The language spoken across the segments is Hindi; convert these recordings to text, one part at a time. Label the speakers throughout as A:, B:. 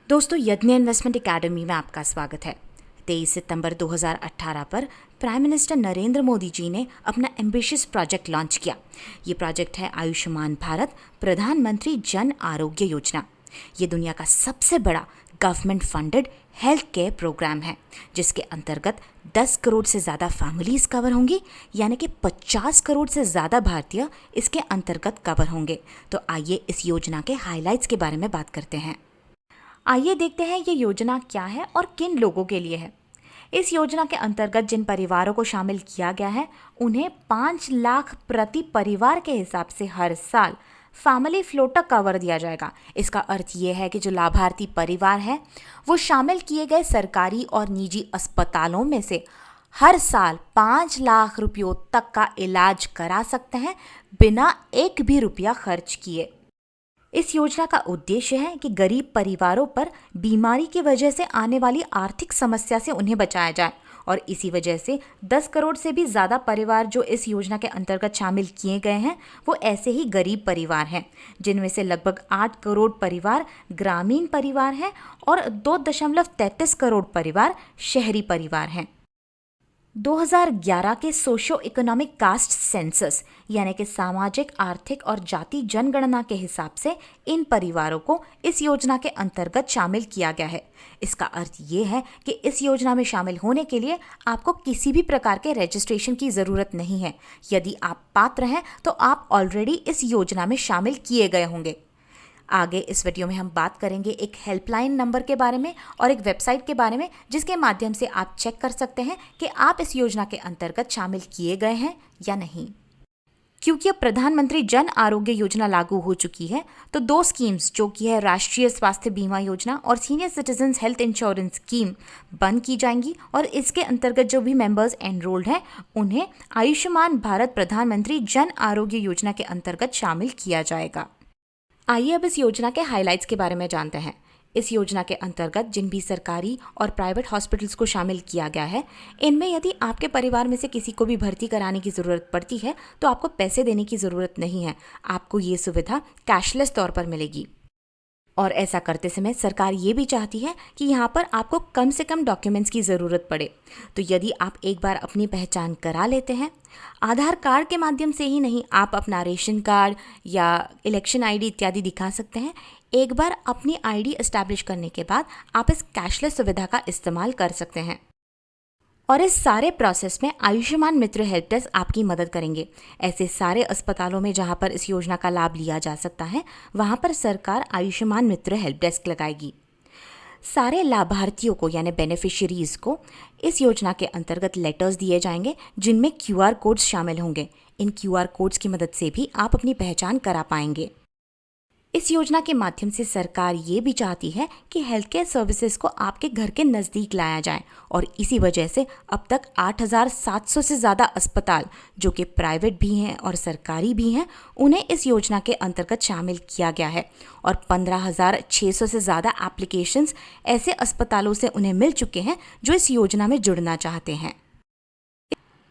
A: दोस्तों, यज्ञ इन्वेस्टमेंट एकेडमी में आपका स्वागत है। 23 सितंबर 2018 पर प्राइम मिनिस्टर नरेंद्र मोदी जी ने अपना एम्बिशियस प्रोजेक्ट लॉन्च किया। ये प्रोजेक्ट है आयुष्मान भारत प्रधानमंत्री जन आरोग्य योजना। ये दुनिया का सबसे बड़ा government funded health care program है, जिसके अंतर्गत 10 करोड़ से ज़्यादा फैमिलीज कवर होंगी, यानी कि 50 करोड़ से ज़्यादा भारतीय इसके अंतर्गत कवर होंगे। तो आइए इस योजना के हाइलाइट्स के बारे में बात करते हैं। आइए देखते हैं ये योजना क्या है और किन लोगों के लिए है। इस योजना के अंतर्गत जिन परिवारों को शामिल किया गया है, उन्हें 5 लाख प्रति परिवार के हिसाब से हर साल फैमिली फ्लोटर कवर दिया जाएगा। इसका अर्थ ये है कि जो लाभार्थी परिवार है वो शामिल किए गए सरकारी और निजी अस्पतालों में से हर साल 5 लाख रुपयों तक का इलाज करा सकते हैं बिना एक भी रुपया खर्च किए। इस योजना का उद्देश्य है कि गरीब परिवारों पर बीमारी की वजह से आने वाली आर्थिक समस्या से उन्हें बचाया जाए, और इसी वजह से 10 करोड़ से भी ज़्यादा परिवार जो इस योजना के अंतर्गत शामिल किए गए हैं वो ऐसे ही गरीब परिवार हैं, जिनमें से लगभग 8 करोड़ परिवार ग्रामीण परिवार हैं और 2.33 करोड़ परिवार शहरी परिवार हैं। 2011 के सोशो इकोनॉमिक कास्ट सेंसस यानी कि सामाजिक, आर्थिक और जाति जनगणना के हिसाब से इन परिवारों को इस योजना के अंतर्गत शामिल किया गया है। इसका अर्थ ये है कि इस योजना में शामिल होने के लिए आपको किसी भी प्रकार के रजिस्ट्रेशन की ज़रूरत नहीं है। यदि आप पात्र हैं तो आप ऑलरेडी इस योजना में शामिल किए गए होंगे। आगे इस वीडियो में हम बात करेंगे एक हेल्पलाइन नंबर के बारे में और एक वेबसाइट के बारे में, जिसके माध्यम से आप चेक कर सकते हैं कि आप इस योजना के अंतर्गत शामिल किए गए हैं या नहीं। क्योंकि अब प्रधानमंत्री जन आरोग्य योजना लागू हो चुकी है, तो 2 स्कीम्स जो कि है राष्ट्रीय स्वास्थ्य बीमा योजना और senior citizen health insurance scheme बंद की जाएंगी, और इसके अंतर्गत जो भी मेंबर्स एनरोल्ड हैं उन्हें आयुष्मान भारत प्रधानमंत्री जन आरोग्य योजना के अंतर्गत शामिल किया जाएगा। आइए अब इस योजना के हाइलाइट्स के बारे में जानते हैं। इस योजना के अंतर्गत जिन भी सरकारी और प्राइवेट हॉस्पिटल्स को शामिल किया गया है, इनमें यदि आपके परिवार में से किसी को भी भर्ती कराने की ज़रूरत पड़ती है तो आपको पैसे देने की ज़रूरत नहीं है। आपको ये सुविधा कैशलेस तौर पर मिलेगी, और ऐसा करते समय सरकार ये भी चाहती है कि यहाँ पर आपको कम से कम डॉक्यूमेंट्स की ज़रूरत पड़े। तो यदि आप एक बार अपनी पहचान करा लेते हैं, आधार कार्ड के माध्यम से ही नहीं, आप अपना रेशन कार्ड या इलेक्शन आईडी इत्यादि दिखा सकते हैं। एक बार अपनी आईडी एस्टैब्लिश करने के बाद आप इस कैशलेस सुविधा का इस्तेमाल कर सकते हैं। और इस सारे प्रोसेस में आयुष्मान मित्र हेल्प डेस्क आपकी मदद करेंगे। ऐसे सारे अस्पतालों में जहां पर इस योजना का लाभ लिया जा सकता है, वहां पर सरकार आयुष्मान मित्र हेल्प डेस्क लगाएगी। सारे लाभार्थियों को यानी बेनिफिशियरीज को इस योजना के अंतर्गत लेटर्स दिए जाएंगे, जिनमें QR कोड्स शामिल होंगे। इन QR कोड्स की मदद से भी आप अपनी पहचान करा पाएंगे। इस योजना के माध्यम से सरकार ये भी चाहती है कि हेल्थ केयर सर्विसेज को आपके घर के नज़दीक लाया जाए, और इसी वजह से अब तक 8,700 से ज़्यादा अस्पताल जो कि प्राइवेट भी हैं और सरकारी भी हैं, उन्हें इस योजना के अंतर्गत शामिल किया गया है, और 15,600 से ज़्यादा एप्लीकेशंस ऐसे अस्पतालों से उन्हें मिल चुके हैं जो इस योजना में जुड़ना चाहते हैं।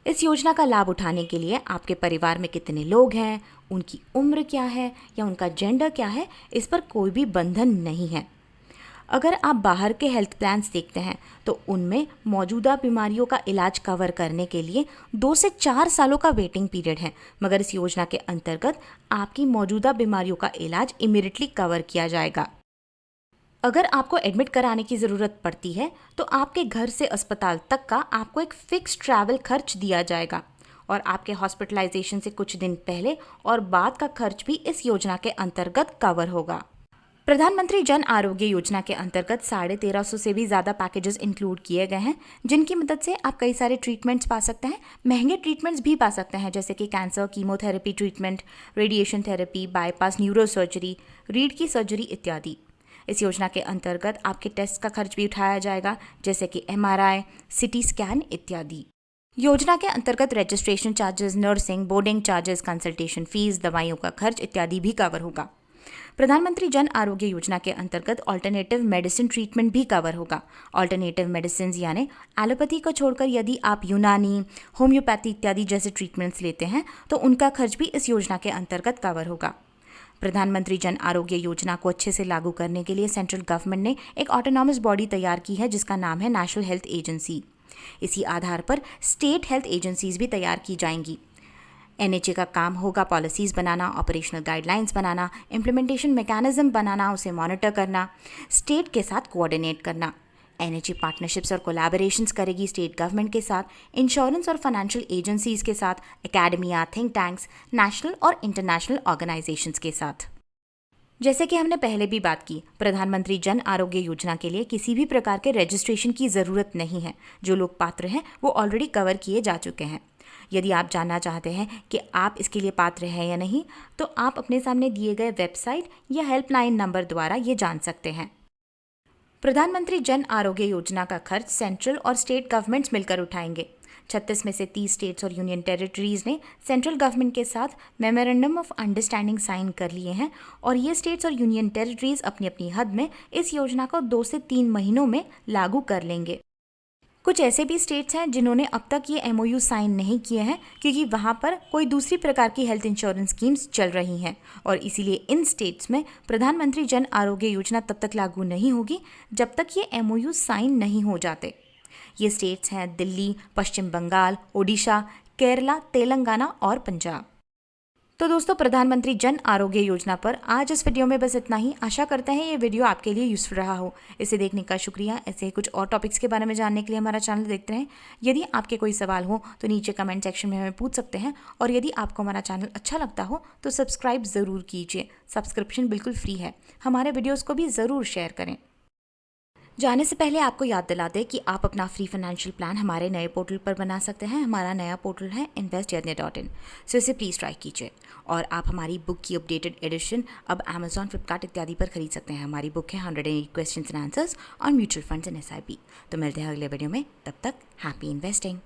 A: इस योजना का लाभ उठाने के लिए आपके परिवार में कितने लोग हैं, उनकी उम्र क्या है या उनका जेंडर क्या है, इस पर कोई भी बंधन नहीं है। अगर आप बाहर के हेल्थ प्लान्स देखते हैं तो उनमें मौजूदा बीमारियों का इलाज कवर करने के लिए 2 से 4 सालों का वेटिंग पीरियड है, मगर इस योजना के अंतर्गत आपकी मौजूदा बीमारियों का इलाज इमीडिएटली कवर किया जाएगा। अगर आपको एडमिट कराने की ज़रूरत पड़ती है तो आपके घर से अस्पताल तक का आपको एक फिक्स ट्रैवल खर्च दिया जाएगा, और आपके हॉस्पिटलाइजेशन से कुछ दिन पहले और बाद का खर्च भी इस योजना के अंतर्गत कवर होगा। प्रधानमंत्री जन आरोग्य योजना के अंतर्गत 1350 से भी ज़्यादा पैकेजेस इंक्लूड किए गए हैं, जिनकी मदद से आप कई सारे ट्रीटमेंट्स पा सकते हैं। महंगे ट्रीटमेंट्स भी पा सकते हैं, जैसे कि cancer chemotherapy treatment, radiation therapy, bypass neuro surgery, रीढ़ की सर्जरी इत्यादि। इस योजना के अंतर्गत आपके टेस्ट का खर्च भी उठाया जाएगा, जैसे कि MRI, CT स्कैन इत्यादि। योजना के अंतर्गत registration charges, nursing, boarding charges, consultation fees, दवाइयों का खर्च इत्यादि भी कवर होगा। प्रधानमंत्री जन आरोग्य योजना के अंतर्गत ऑल्टरनेटिव मेडिसिन ट्रीटमेंट भी कवर होगा। ऑल्टरनेटिव मेडिसिन यानी एलोपैथी को छोड़कर यदि आप यूनानी, होम्योपैथी इत्यादि जैसे ट्रीटमेंट्स लेते हैं तो उनका खर्च भी इस योजना के अंतर्गत कवर होगा। प्रधानमंत्री जन आरोग्य योजना को अच्छे से लागू करने के लिए सेंट्रल गवर्नमेंट ने एक ऑटोनॉमस बॉडी तैयार की है जिसका नाम है नेशनल हेल्थ एजेंसी। इसी आधार पर स्टेट हेल्थ एजेंसीज भी तैयार की जाएंगी। एनएचए का काम होगा पॉलिसीज़ बनाना, ऑपरेशनल गाइडलाइंस बनाना, इम्प्लीमेंटेशन मैकेनिज्म बनाना, उसे मॉनिटर करना, स्टेट के साथ कोऑर्डिनेट करना। एनएचए पार्टनरशिप्स और कोलैबोरेशंस करेगी स्टेट गवर्नमेंट के साथ, इंश्योरेंस और फाइनेंशियल एजेंसीज के साथ, एकेडमिया, थिंक टैंक्स, नेशनल और इंटरनेशनल ऑर्गेनाइजेशंस के साथ। जैसे कि हमने पहले भी बात की, प्रधानमंत्री जन आरोग्य योजना के लिए किसी भी प्रकार के रजिस्ट्रेशन की ज़रूरत नहीं है। जो लोग पात्र हैं वो ऑलरेडी कवर किए जा चुके हैं। यदि आप जानना चाहते हैं कि आप इसके लिए पात्र हैं या नहीं, तो आप अपने सामने दिए गए वेबसाइट या हेल्पलाइन नंबर द्वारा ये जान सकते हैं। प्रधानमंत्री जन आरोग्य योजना का खर्च सेंट्रल और स्टेट गवर्नमेंट्स मिलकर उठाएंगे। 36 में से 30 स्टेट्स और यूनियन टेरिटरीज ने सेंट्रल गवर्नमेंट के साथ मेमोरेंडम ऑफ अंडरस्टैंडिंग साइन कर लिए हैं और ये स्टेट्स और यूनियन टेरिटरीज अपनी अपनी हद में इस योजना को 2 से 3 महीनों में लागू कर लेंगे। कुछ ऐसे भी स्टेट्स हैं जिन्होंने अब तक ये एमओयू साइन नहीं किए हैं क्योंकि वहाँ पर कोई दूसरी प्रकार की हेल्थ इंश्योरेंस स्कीम्स चल रही हैं और इसीलिए इन स्टेट्स में प्रधानमंत्री जन आरोग्य योजना तब तक लागू नहीं होगी जब तक ये एमओयू साइन नहीं हो जाते। ये स्टेट्स हैं दिल्ली, पश्चिम बंगाल, ओडिशा, केरला, तेलंगाना और पंजाब। तो दोस्तों, प्रधानमंत्री जन आरोग्य योजना पर आज इस वीडियो में बस इतना ही। आशा करते हैं ये वीडियो आपके लिए यूज़फुल रहा हो। इसे देखने का शुक्रिया। ऐसे कुछ और टॉपिक्स के बारे में जानने के लिए हमारा चैनल देखते रहें। यदि आपके कोई सवाल हो तो नीचे कमेंट सेक्शन में हमें पूछ सकते हैं और यदि आपको हमारा चैनल अच्छा लगता हो तो सब्सक्राइब ज़रूर कीजिए। सब्सक्रिप्शन बिल्कुल फ्री है। हमारे वीडियोज़ को भी ज़रूर शेयर करें। जाने से पहले आपको याद दिला दें कि आप अपना फ्री फाइनेंशियल प्लान हमारे नए पोर्टल पर बना सकते हैं। हमारा नया पोर्टल है investyadnya.in, सो इसे प्लीज़ ट्राई कीजिए। और आप हमारी बुक की अपडेटेड एडिशन अब Amazon, फ्लिपकार्ट इत्यादि पर खरीद सकते हैं। हमारी बुक है 108 questions and answers on mutual funds and SIP। तो मिलते हैं अगले वीडियो में, तब तक हैप्पी इन्वेस्टिंग।